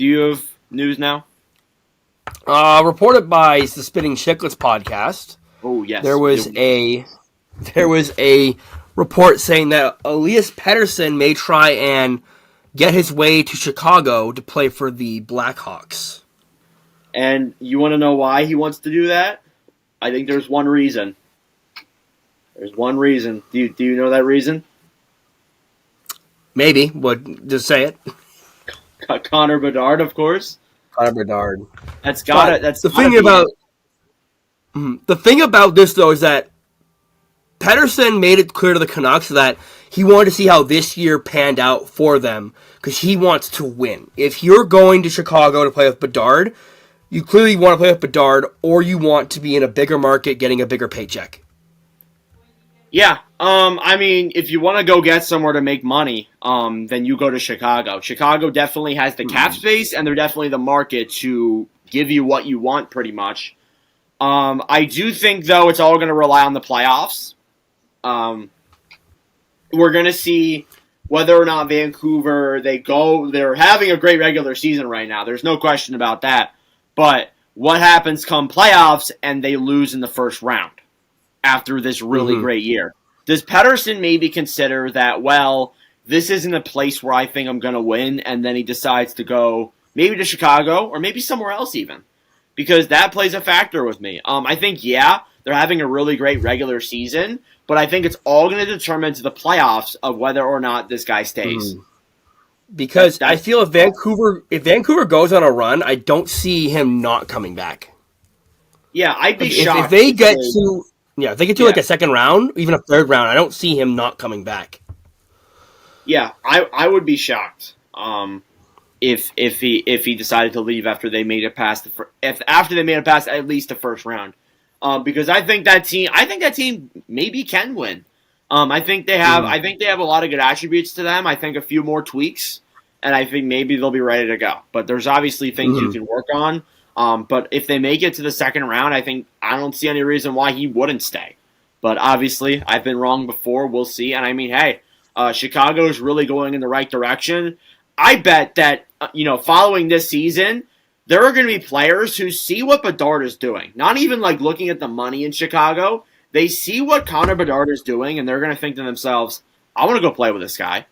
you have news now? Reported by the Spitting Chicklets podcast. Oh yes, there was a report saying that Elias Pettersson may try and get his way to Chicago to play for the Blackhawks. And you want to know why he wants to do that? I think there's one reason. There's one reason. Do you know that reason? Maybe. What? Just say it. Connor Bedard, of course. Connor Bedard. That's got it. That's the thing about it. The thing about this though is that Pettersson made it clear to the Canucks that he wanted to see how this year panned out for them because he wants to win. If you're going to Chicago to play with Bedard, you clearly want to play with Bedard, or you want to be in a bigger market getting a bigger paycheck. Yeah, I mean, if you want to go get somewhere to make money, then you go to Chicago. Chicago definitely has the cap space, and they're definitely the market to give you what you want, pretty much. I do think, though, it's all going to rely on the playoffs. We're going to see whether or not Vancouver, they're having a great regular season right now. There's no question about that. But what happens come playoffs and they lose in the first round after this really great year? Does Pettersson maybe consider that, well, this isn't a place where I think I'm going to win, and then he decides to go maybe to Chicago or maybe somewhere else even? Because that plays a factor with me. I think, yeah, they're having a really great regular season, but I think it's all going to determine to the playoffs of whether or not this guy stays. Because I feel if Vancouver goes on a run, I don't see him not coming back. Yeah, I'd be shocked. If they get to like a second round, even a third round, I don't see him not coming back. Yeah, I would be shocked if he decided to leave after they made it past at least the first round. Because I think that team maybe can win. I think they have a lot of good attributes to them. I think a few more tweaks, and I think maybe they'll be ready to go. But there's obviously things you can work on. But if they make it to the second round, I don't see any reason why he wouldn't stay. But obviously, I've been wrong before. We'll see. And I mean, hey, Chicago is really going in the right direction. I bet that following this season, there are going to be players who see what Bedard is doing. Not even like looking at the money in Chicago. They see what Connor Bedard is doing, and they're going to think to themselves, I want to go play with this guy.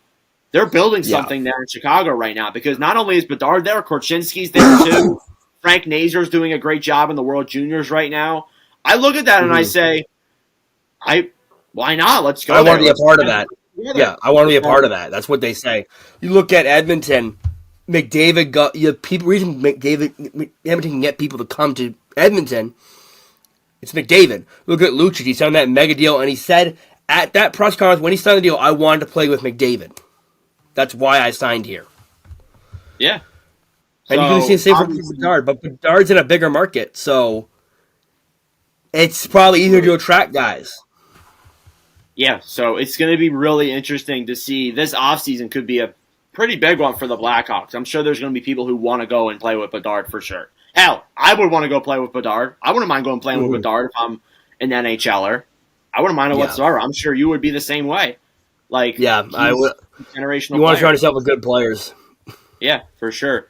They're building something there in Chicago right now because not only is Bedard there, Korchinski's there too. Frank Nazar's doing a great job in the World Juniors right now. I look at that and I say, why not? Let's go. I want to be a part of that. Yeah, I want to be a part of that. That's what they say. You look at Edmonton, McDavid got reason Edmonton can get people to come to Edmonton. It's McDavid. Look at Lucic. He signed that mega deal, and he said at that press conference when he signed the deal, I wanted to play with McDavid. That's why I signed here. Yeah. And you can see the same for Bedard, but Bedard's in a bigger market, so it's probably easier to attract guys. Yeah, so it's going to be really interesting to see. This offseason could be a pretty big one for the Blackhawks. I'm sure there's going to be people who want to go and play with Bedard for sure. Hell, I would want to go play with Bedard. I wouldn't mind going playing with Bedard if I'm an NHLer. I wouldn't mind it whatsoever. I'm sure you would be the same way. Like, I would. Generational. You want to surround yourself with good players. Yeah, for sure.